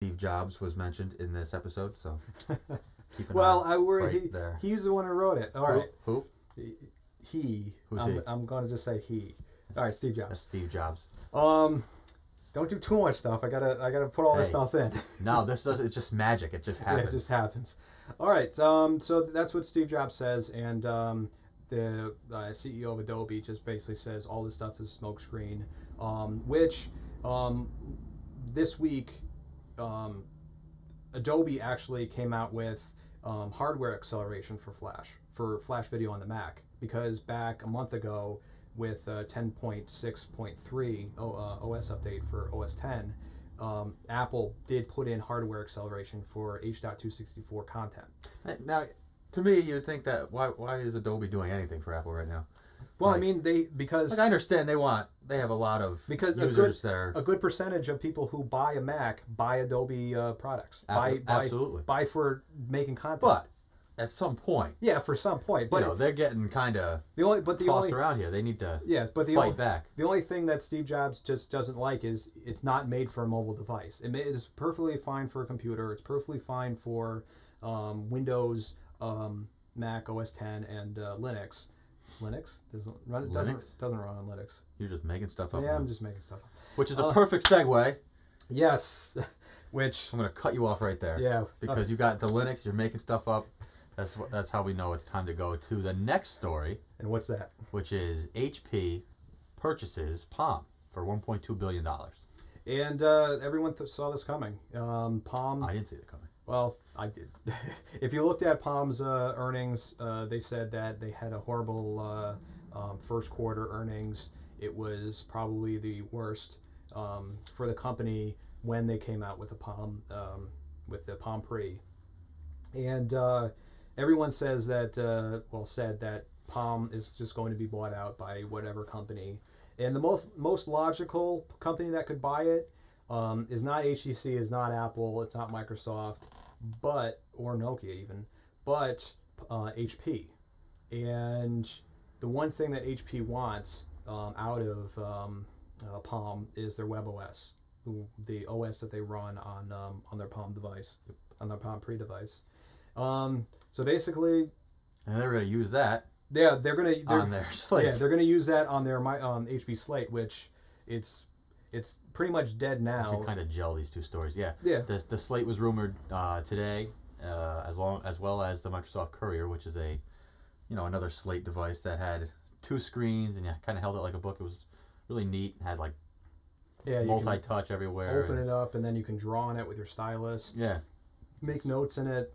Steve Jobs was mentioned in this episode, so keep an well, eye right there. He's the one who wrote it. All right. Who? He. Who's he? I'm going to just say he. All right, Steve Jobs. That's Steve Jobs. Don't do too much stuff. I gotta put all this stuff in. No, this does. It's just magic. It just happens. Yeah, it just happens. All right. So that's what Steve Jobs says, and the CEO of Adobe just basically says all this stuff is smokescreen. Which this week, Adobe actually came out with hardware acceleration for Flash video on the Mac, because back a month ago, with 10.6.3 OS update for OS 10, Apple did put in hardware acceleration for H.264 content. Now, to me, you'd think that why is Adobe doing anything for Apple right now? Well, I mean, because I understand they have a lot of users that are a good percentage of people who buy a Mac buy Adobe products. Absolutely. Buy for making content. But at some point, yeah, for some point, but they're getting kind of tossed around here. They need to fight back. The only thing that Steve Jobs just doesn't like is it's not made for a mobile device. It is perfectly fine for a computer. It's perfectly fine for Windows, Mac OS 10, and Linux. Linux doesn't run on Linux. You're just making stuff up. Yeah, I'm just making stuff up. Which is a perfect segue. Yes, which I'm going to cut you off right there. Yeah, because you got the Linux. You're making stuff up. That's how we know it's time to go to the next story. And what's that? Which is HP purchases Palm for $1.2 billion. And everyone saw this coming. Palm. I didn't see it coming. Well, I did. If you looked at Palm's earnings, they said that they had a horrible first quarter earnings. It was probably the worst for the company when they came out with the Palm Pre. And everyone says that said that Palm is just going to be bought out by whatever company, and the most logical company that could buy it is not HTC, is not Apple, it's not Microsoft, or Nokia even, but HP. And the one thing that HP wants out of Palm is their WebOS, the OS that they run on their Palm device, on their Palm Pre device. So basically, and they're going to use that. Yeah, they're on their Slate. Yeah, they're going to use that on their HP Slate, which it's pretty much dead now. You can kind of gel these two stories. Yeah. Yeah. The Slate was rumored today, as well as the Microsoft Courier, which is another Slate device that had two screens and you kind of held it like a book. It was really neat. It had multi-touch everywhere. Open it up and then you can draw on it with your stylus. Yeah. Make notes in it.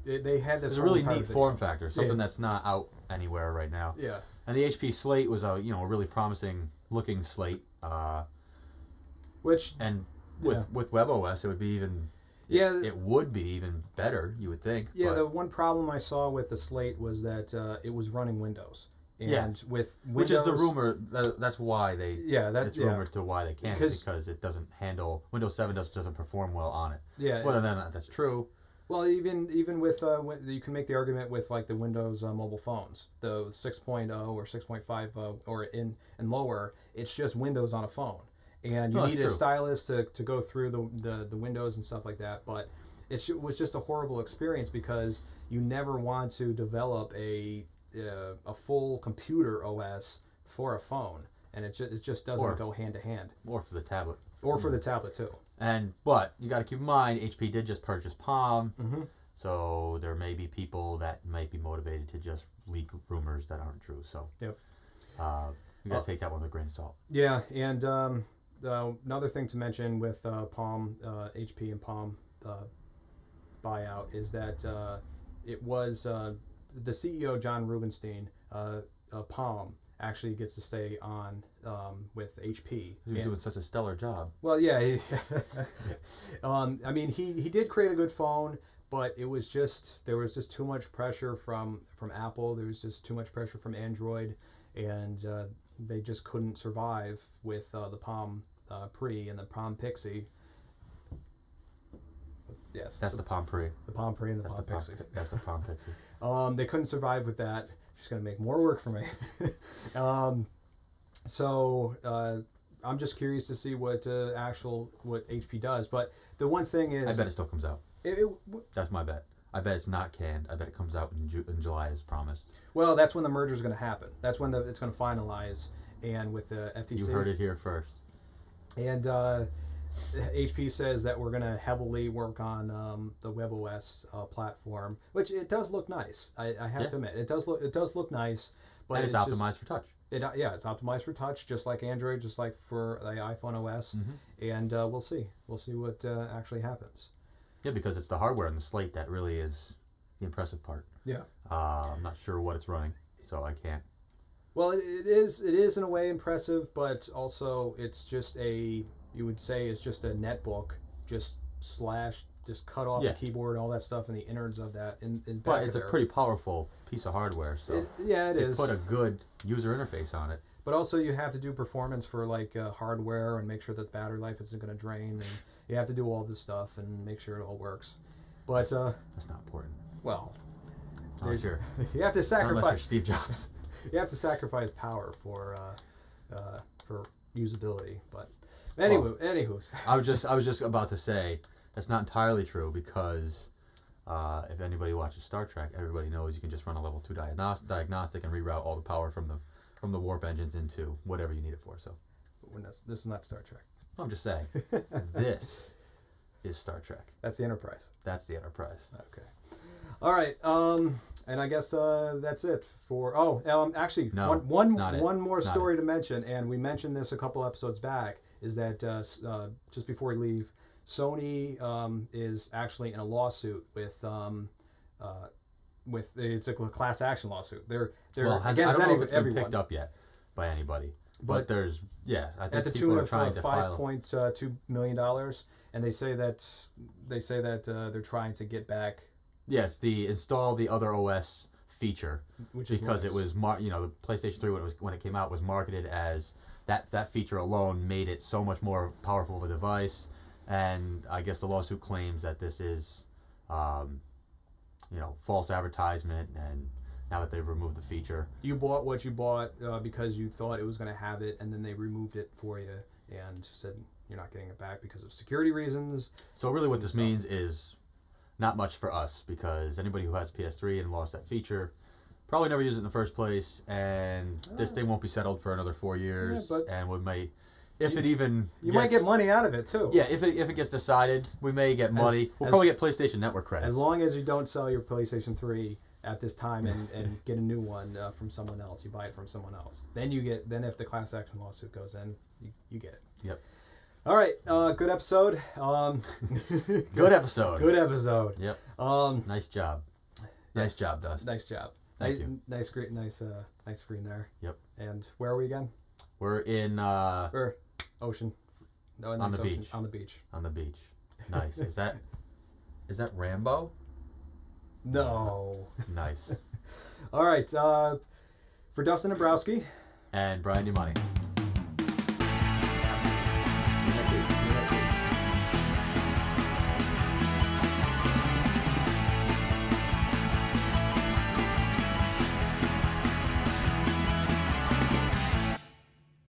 They had this. It's a really neat form factor. Something that's not out anywhere right now. Yeah. And the HP Slate was a really promising looking Slate. With WebOS, it would be even. Yeah. It would be even better, you would think. Yeah. The one problem I saw with the Slate was that it was running Windows. And with Windows, which is the rumor. That's why they. Yeah. It's rumored to why they can't, because it doesn't handle Windows 7 doesn't perform well on it. Yeah. Whether or not that's true. Well, even with you can make the argument with like the Windows mobile phones, the 6.0 or 6.5 or and lower. It's just Windows on a phone, and you need a stylus to go through the windows and stuff like that. But it was just a horrible experience because you never want to develop a full computer OS for a phone, and it just doesn't go hand to hand. Or for the tablet. Or for the tablet too. But you got to keep in mind, HP did just purchase Palm, mm-hmm. So there may be people that might be motivated to just leak rumors that aren't true. So yep. You got to take that one with a grain of salt. Yeah, and another thing to mention with Palm, HP and Palm buyout is that it was the CEO John Rubinstein, Palm, actually gets to stay on with HP. He was doing such a stellar job. Well, yeah. I mean, he did create a good phone, but there was just too much pressure from Apple. There was just too much pressure from Android, and they just couldn't survive with the Palm Pre and the Palm Pixie. Yes, that's the Palm Pre. The Palm Pre and the Palm Pixie. That's the Palm Pixie. They couldn't survive with that. Just going to make more work for me. So I'm just curious to see what HP does. But the one thing is, I bet it still comes out. That's my bet. I bet it's not canned. I bet it comes out in July as promised. Well, that's when the merger is going to happen. That's when it's going to finalize, and with the FTC. You heard it here first. And HP says that we're going to heavily work on the WebOS platform, which it does look nice. I have to admit, it does look nice, but and it's optimized for touch. It's optimized for touch, just like Android, just like for the iPhone OS, and we'll see what actually happens. Yeah, because it's the hardware and the Slate that really is the impressive part. Yeah. I'm not sure what it's running, so I can't. Well, it is in a way impressive, but also it's just you would say it's just a netbook, just cut off the keyboard, all that stuff, and the innards of that. But it's a pretty powerful piece of hardware, so it is. Put a good user interface on it. But also you have to do performance for like hardware and make sure that the battery life isn't going to drain, and you have to do all this stuff and make sure it all works. But that's not important. Well, sure. You have to sacrifice. Unless you're Steve Jobs. You have to sacrifice power for usability. But anywho, I was just about to say that's not entirely true, because if anybody watches Star Trek, everybody knows you can just run a level 2 diagnostic and reroute all the power from the warp engines into whatever you need it for. So this is not Star Trek. I'm just saying, this is Star Trek. That's the Enterprise. That's the Enterprise. Okay. All right. And I guess that's it for. Actually, no, one more story to mention, and we mentioned this a couple episodes back. Is that just before we leave, Sony is actually in a lawsuit with it's a class action lawsuit. They're against I don't know if it's been everyone. Picked up yet by anybody. But there's I think at the tune of $5.2 million, and they say that they're trying to get back. Yes, install the other OS feature, which is because nice. It was the PlayStation 3 when it came out was marketed as that feature alone made it so much more powerful of a device, and I guess the lawsuit claims that this is false advertisement, and now that they've removed the feature. You bought what you bought because you thought it was going to have it, and then they removed it for you and said you're not getting it back because of security reasons. So really what this means is not much for us, because anybody who has PS3 and lost that feature probably never used it in the first place, and this thing won't be settled for another 4 years, and we may, you might get money out of it too. Yeah, if it gets decided, we may get money. We'll probably get PlayStation Network credits. As long as you don't sell your PlayStation 3 at this time and get a new one from someone else, you buy it from someone else. Then if the class action lawsuit goes in, you get it. Yep. All right, good episode. Good episode. Good episode. Yep. Nice job. Nice job, Dust. Nice job. Thank you. Nice screen there. Yep. And where are we again? We're in ocean. No, on the beach. On the beach. On the beach. Nice. Is that Rambo? No. Nice. All right. For Dustin Dabrowski and Brian DeMoney.